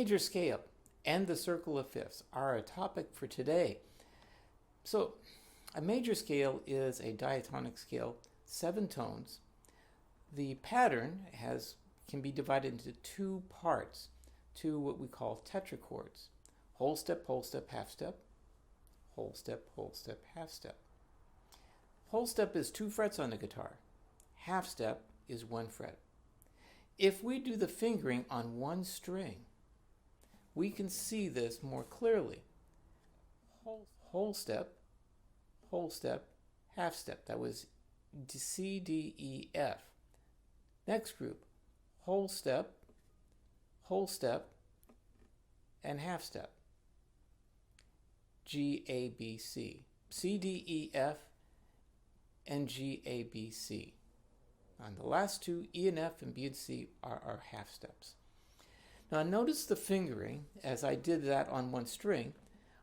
major scale and the circle of fifths are our topic for today. So a major scale is a diatonic scale, 7 tones. The pattern can be divided into 2 parts, 2 what we call tetrachords. Whole step, half step, whole step, half step. Whole step is 2 frets on the guitar. Half step is 1 fret. If we do the fingering on 1 string, we can see this more clearly. Whole step, half step. That was C, D, E, F. Next group, whole step, and half step. G, A, B, C. C, D, E, F, and G, A, B, C. On the last 2, E and F and B and C are our half steps. Now notice the fingering. As I did that on 1 string,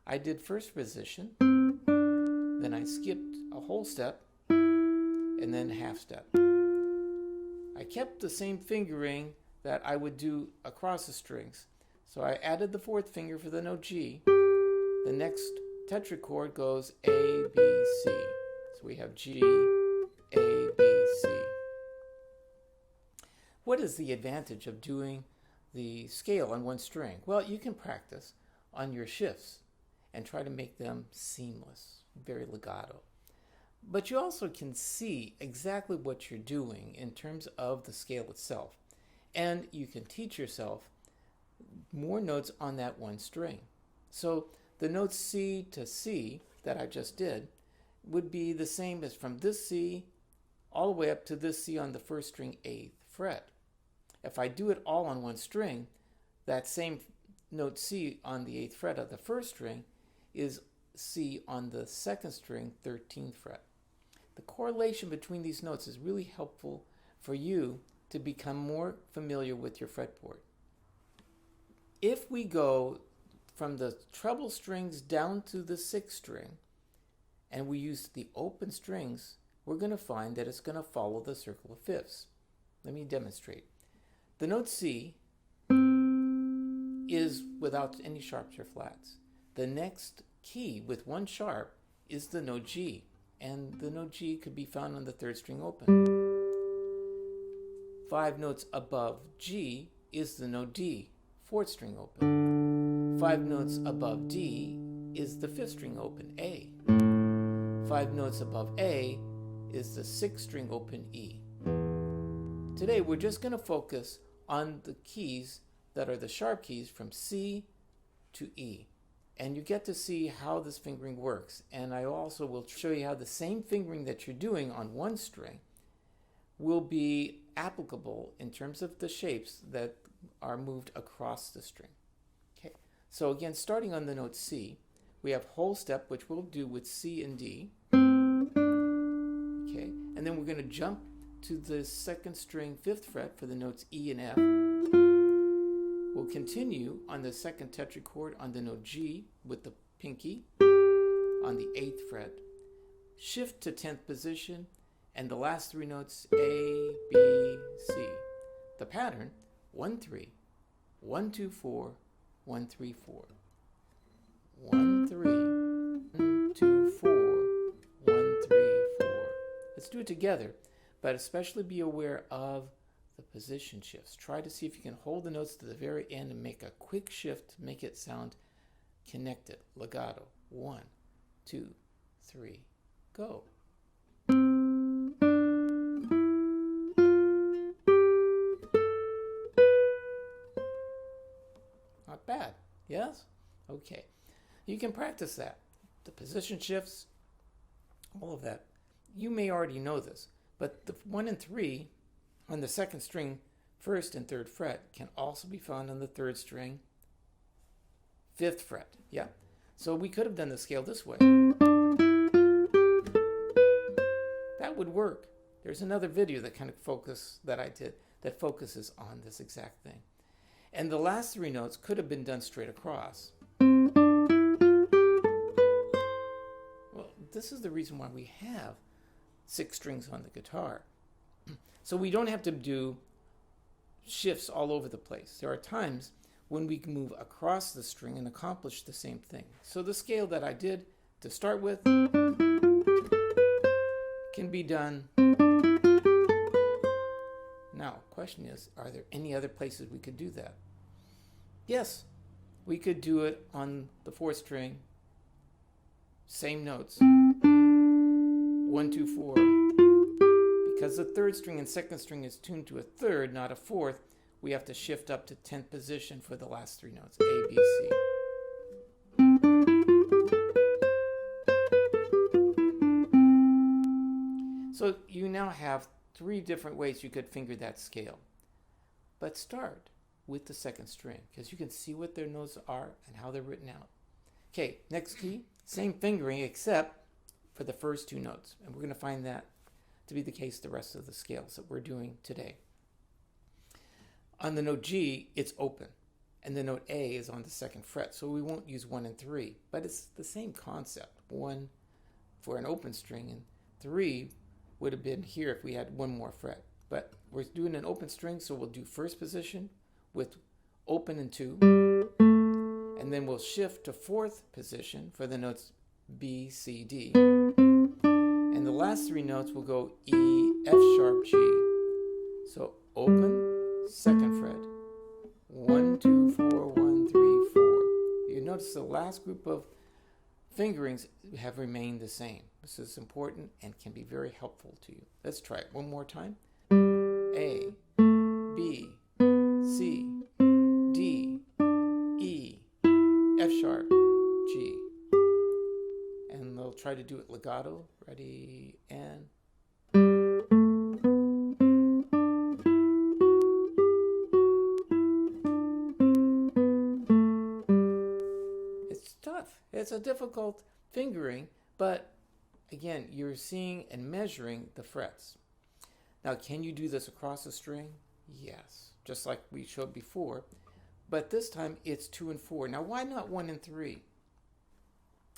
I did first position, then I skipped a whole step, and then half step. I kept the same fingering that I would do across the strings. So I added the 4th finger for the note G. The next tetrachord goes A, B, C. So we have G, A, B, C. What is the advantage of doing the scale on 1 string? Well, you can practice on your shifts and try to make them seamless, very legato. But you also can see exactly what you're doing in terms of the scale itself. And you can teach yourself more notes on that 1 string. So the notes C to C that I just did would be the same as from this C all the way up to this C on the 1st string, 8th fret. If I do it all on 1 string, that same note C on the 8th fret of the 1st string is C on the 2nd string, 13th fret. The correlation between these notes is really helpful for you to become more familiar with your fretboard. If we go from the treble strings down to the 6th string, and we use the open strings, we're going to find that it's going to follow the circle of fifths. Let me demonstrate. The note C is without any sharps or flats. The next key with 1 sharp is the note G, and the note G could be found on the 3rd string open. 5 notes above G is the note D, 4th string open. 5 notes above D is the 5th string open, A. 5 notes above A is the 6th string open, E. Today we're just going to focus on the keys that are the sharp keys from C to E. And you get to see how this fingering works. And I also will show you how the same fingering that you're doing on 1 string will be applicable in terms of the shapes that are moved across the string. Okay. So again, starting on the note C, we have whole step, which we'll do with C and D. Okay. And then we're going to jump to the 2nd string, 5th fret for the notes E and F. We'll continue on the 2nd tetrachord on the note G with the pinky on the 8th fret. Shift to 10th position, and the last 3 notes A, B, C. The pattern 1, 3, 1, 2, 4, 1, 3, 4. 1, 3, 1, 2, 4, 1, 3, 4. Let's do it together, but especially be aware of the position shifts. Try to see if you can hold the notes to the very end and make a quick shift, make it sound connected, legato. 1, 2, 3, go. Not bad, yes? Okay. You can practice that. The position shifts, all of that. You may already know this, but the 1 and 3 on the 2nd string, 1st and 3rd fret can also be found on the 3rd string, 5th fret. Yeah. So we could have done the scale this way. That would work. There's another video that I did that focuses on this exact thing. And the last 3 notes could have been done straight across. Well, this is the reason why we have 6 strings on the guitar. So we don't have to do shifts all over the place. There are times when we can move across the string and accomplish the same thing. So the scale that I did to start with can be done. Now, question is, are there any other places we could do that? Yes, we could do it on the fourth string, same notes, 1, 2, 4. Because the third string and second string is tuned to a third, not a fourth, we have to shift up to 10th position for the last three notes, A, B, C. So you now have three different ways you could finger that scale. But start with the second string, because you can see what their notes are and how they're written out. Okay, next key, same fingering except for the first two notes. And we're going to find that to be the case the rest of the scales that we're doing today. On the note G, it's open, and the note A is on the second fret, so we won't use 1 and 3, but it's the same concept. 1 for an open string, and 3 would have been here if we had one more fret. But we're doing an open string, so we'll do first position with open and 2, and then we'll shift to fourth position for the notes B, C, D. And the last three notes will go E, F sharp, G. So open, second fret, 1, 2, 4, 1, 3, 4. You notice the last group of fingerings have remained the same. This is important and can be very helpful to you. Let's try it one more time. A, B, C, D, E, F sharp, G. And they'll try to do it legato. Ready, and... It's tough. It's a difficult fingering, but again, you're seeing and measuring the frets. Now, can you do this across a string? Yes, just like we showed before. But this time it's 2 and 4. Now, why not 1 and 3?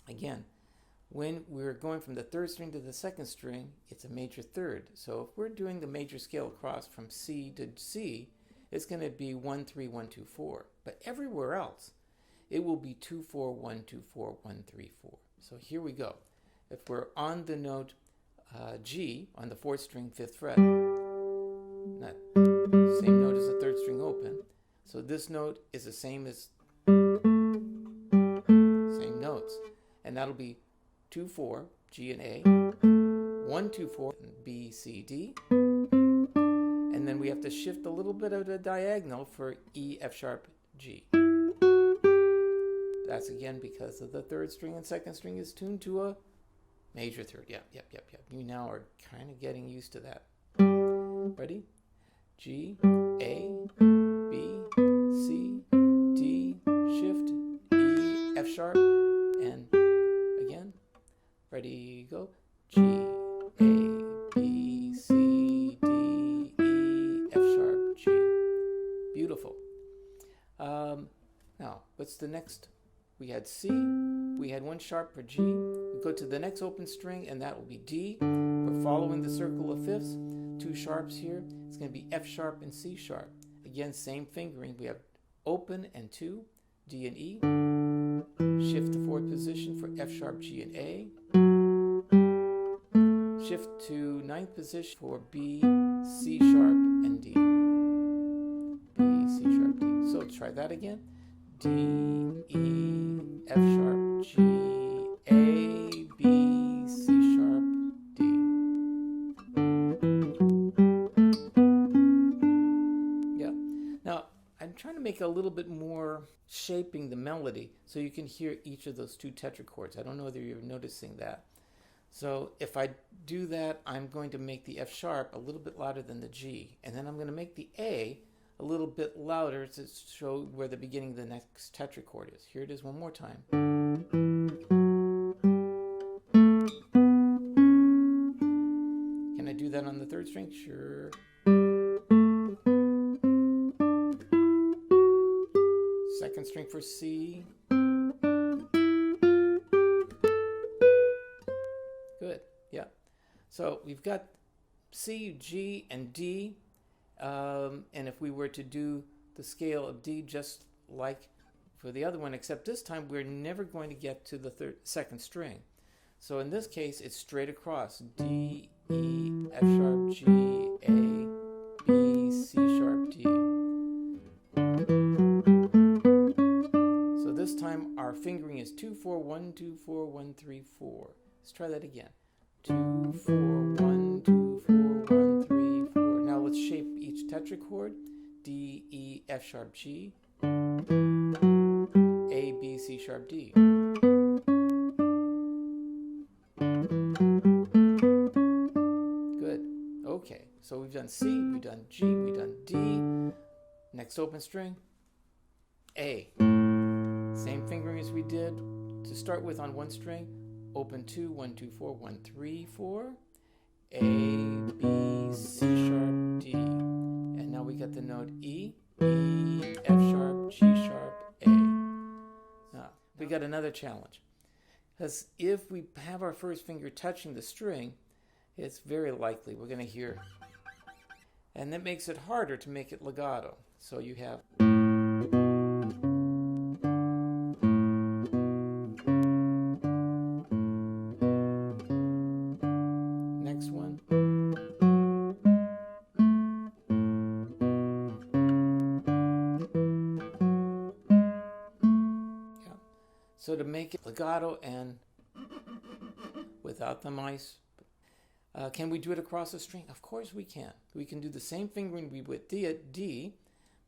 Again, when we're going from the third string to the second string, it's a major third. So if we're doing the major scale across from C to C, it's going to be 1, 3, 1, 2, 4. But everywhere else, it will be 2, 4, 1, 2, 4, 1, 3, 4. So here we go. If we're on the note G on the fourth string, fifth fret, not same note as the third string open. So this note is the same as same notes, and that'll be 2, 4, G and A, 1, 2, 4, B, C, D, and then we have to shift a little bit of the diagonal for E, F sharp, G. That's again because of the third string and second string is tuned to a major third. Yep. You now are kind of getting used to that. Ready? G, A, B, C, D, shift, E, F sharp, and again. Ready, go. G, A, B, C, D, E, F sharp, G. Beautiful. Now, what's the next? We had C, we had 1 sharp for G. We go to the next open string, and that will be D. We're following the circle of fifths, 2 sharps here. It's going to be F sharp and C sharp. Again, same fingering. We have open and 2, D and E. Shift to fourth position for F sharp, G and A. Shift to ninth position for B, C sharp, and D. B, C sharp, D. So try that again. D, E, F sharp, G, A, B, C sharp, D. Yeah. Now, I'm trying to make a little bit more shaping the melody so you can hear each of those 2 tetrachords. I don't know whether you're noticing that. So if I do that, I'm going to make the F sharp a little bit louder than the G, and then I'm going to make the A a little bit louder to show where the beginning of the next tetrachord is. Here it is one more time. Can I do that on the third string? Sure. Second string for C. Good, yeah. So we've got C, G, and D. And if we were to do the scale of D just like for the other one, except this time we're never going to get to the second string. So in this case, it's straight across. D, E, F sharp, G, A, B, C sharp, D. So this time our fingering is 2, 4, 1, 2, 4, 1, 3, 4. Let's try that again. 2, 4, 1, 2, 4, 1, 3, 4. Now let's shape each tetrachord. D, E, F sharp, G, A, B, C sharp, D. Good. Okay, so we've done C, we've done G, we've done D. Next open string, A. Same fingering as we did to start with on one string. Open 2, 1, 2, 4, 1, 3, 4. A, B, C sharp, D. And now we got the note E, E, F sharp, G sharp, A. Now, we got another challenge. Because if we have our first finger touching the string, it's very likely we're going to hear. And that makes it harder to make it legato. So you have. Next one. Yeah. So to make it legato and without the mice, can we do it across a string? Of course we can. We can do the same fingering we would at D,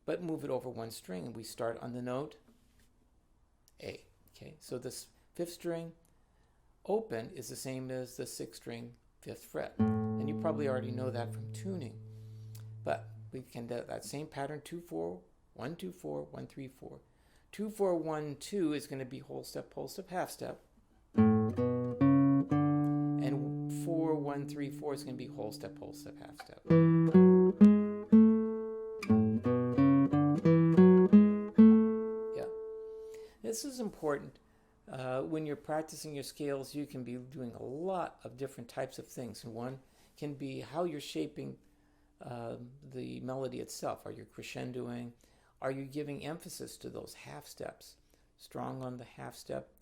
but move it over one string, and we start on the note A. Okay, so this fifth string open is the same as the sixth string fifth fret, and you probably already know that from tuning. But we can do that same pattern: 2, 4, 1, 2, 4, 1, 3, 4. 2, 4, 1, 2 is going to be whole step, half step. And 4, 1, 3, 4 is going to be whole step, half step. Yeah. This is important. When you're practicing your scales, you can be doing a lot of different types of things. And one can be how you're shaping the melody itself. Are you crescendoing? Are you giving emphasis to those half steps? Strong on the half step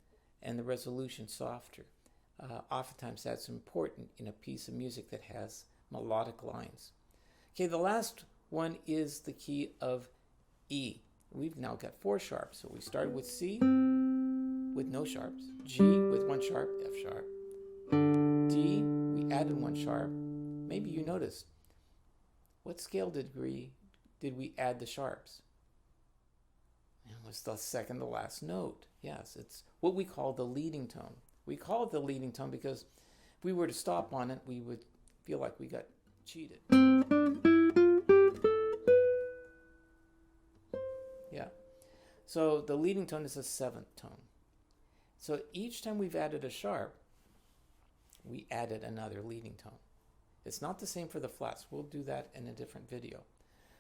and the resolution softer. Oftentimes that's important in a piece of music that has melodic lines. Okay, the last one is the key of E. We've now got 4 sharps. So we started with C with no sharps, G with 1 sharp, F sharp, D, we added 1 sharp. Maybe you noticed, what scale degree did we add the sharps? It was the second to last note. Yes, it's what we call the leading tone. We call it the leading tone because if we were to stop on it, we would feel like we got cheated. Yeah. So the leading tone is a 7th tone. So each time we've added a sharp, we added another leading tone. It's not the same for the flats. We'll do that in a different video.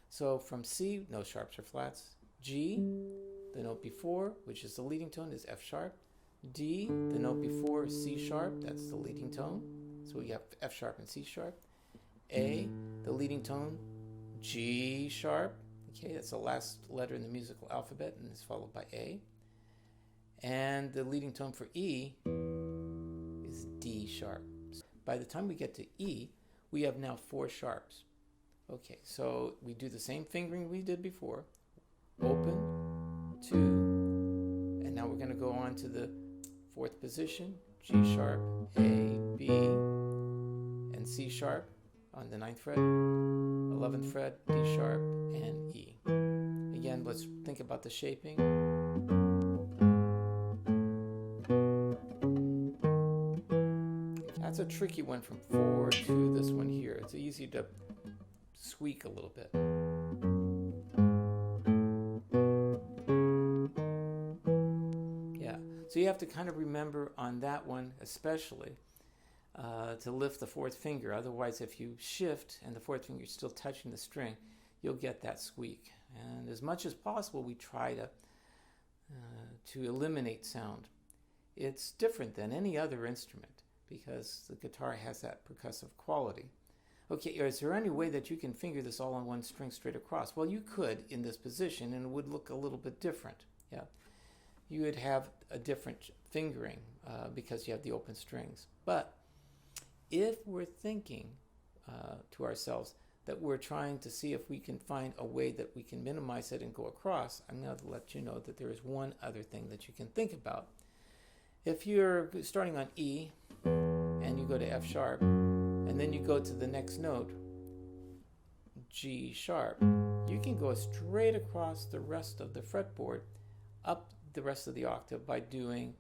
So from C, no sharps or flats. G, the note before, which is the leading tone, is F sharp. D, the note before, C sharp, that's the leading tone. So we have F sharp and C sharp. A, the leading tone, G sharp. Okay, that's the last letter in the musical alphabet, and it's followed by A. And the leading tone for E is D sharp. By the time we get to E, we have now 4 sharps. Okay, so we do the same fingering we did before. Open, 2, and now we're going to go on to the 4th position, G sharp, A, B, and C sharp on the 9th fret, 11th fret, D sharp, and E. Again, let's think about the shaping. That's a tricky one from 4 to this one here. It's easy to squeak a little bit. Yeah, so you have to kind of remember on that one especially to lift the 4th finger. Otherwise, if you shift and the 4th finger is still touching the string, you'll get that squeak. And as much as possible, we try to eliminate sound. It's different than any other instrument because the guitar has that percussive quality. Okay, is there any way that you can finger this all on one string straight across? Well, you could in this position, and it would look a little bit different. Yeah, you would have a different fingering because you have the open strings. But if we're thinking to ourselves that we're trying to see if we can find a way that we can minimize it and go across, I'm going to let you know that there is one other thing that you can think about. If you're starting on E and you go to F sharp, and then you go to the next note, G sharp, you can go straight across the rest of the fretboard up the rest of the octave by doing,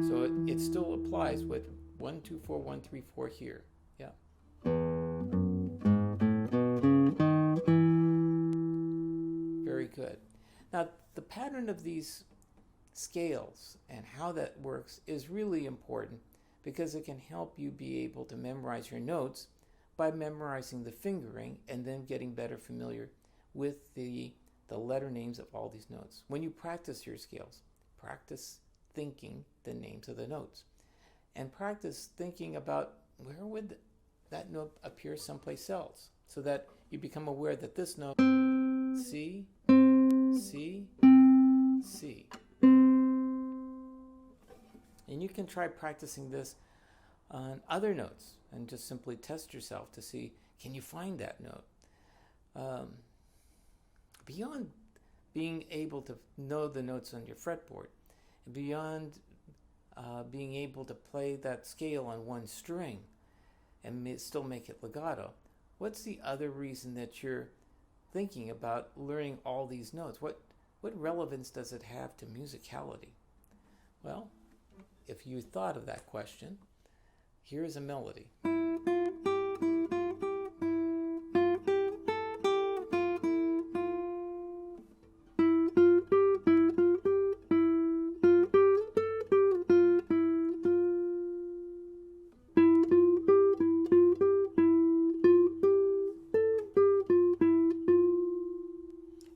so it still applies with 1, 2, 4, 1, 3, 4 here. Yeah. Very good. Now, the pattern of these scales and how that works is really important because it can help you be able to memorize your notes by memorizing the fingering and then getting better familiar with the letter names of all these notes. When you practice your scales, practice thinking the names of the notes and practice thinking about where would that note appear someplace else so that you become aware that this note, C, C, C. And you can try practicing this on other notes and just simply test yourself to see, can you find that note? Beyond being able to know the notes on your fretboard, beyond being able to play that scale on one string and still make it legato, what's the other reason that you're thinking about learning all these notes? What relevance does it have to musicality? Well, if you thought of that question, here's a melody.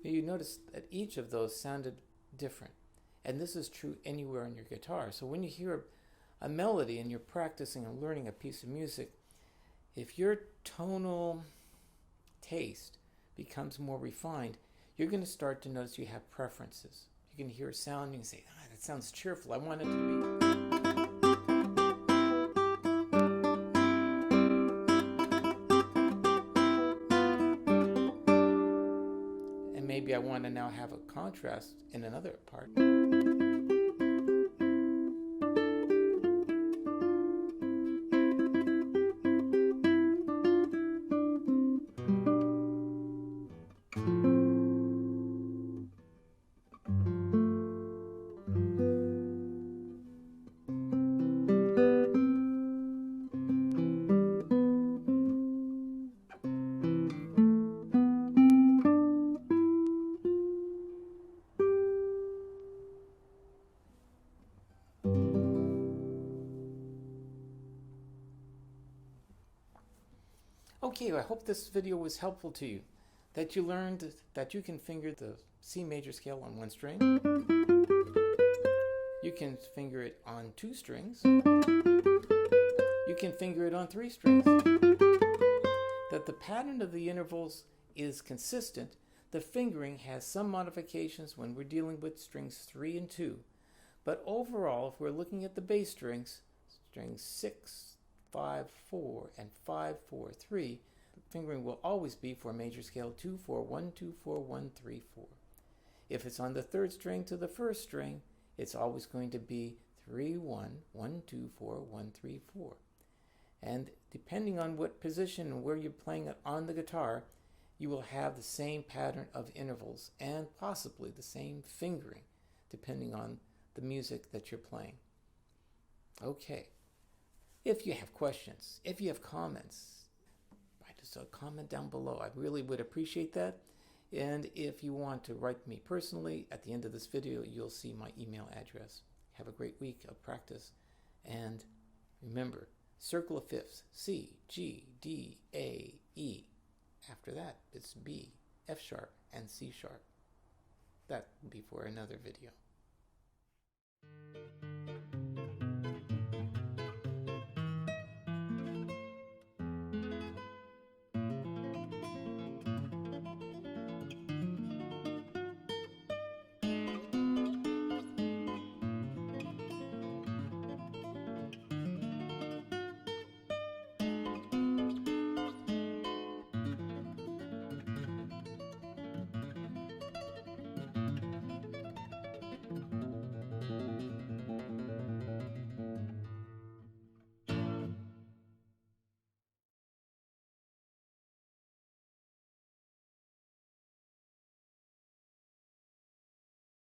You notice that each of those sounded different. And this is true anywhere on your guitar. So when you hear a melody and you're practicing and learning a piece of music, if your tonal taste becomes more refined, you're going to start to notice you have preferences. You can hear a sound and you can say, that sounds cheerful. I want it to be. And maybe I want to now have a contrast in another part. Okay, I hope this video was helpful to you, that you learned that you can finger the C major scale on one string, you can finger it on 2 strings, you can finger it on 3 strings, that the pattern of the intervals is consistent. The fingering has some modifications when we're dealing with strings 3 and 2, but overall, if we're looking at the bass strings, strings 6, 5, 4, and 5, 4, 3, the fingering will always be for major scale 2, 4, 1, 2, 4, 1, 3, 4. If it's on the 3rd string to the 1st string, it's always going to be 3, 1, 1, 2, 4, 1, 3, 4. And depending on what position and where you're playing it on the guitar, you will have the same pattern of intervals and possibly the same fingering, depending on the music that you're playing. Okay. If you have questions, if you have comments, write us a comment down below. I really would appreciate that. And if you want to write me personally, at the end of this video, you'll see my email address. Have a great week of practice. And remember, circle of fifths, C, G, D, A, E. After that, it's B, F sharp, and C sharp. That will be for another video.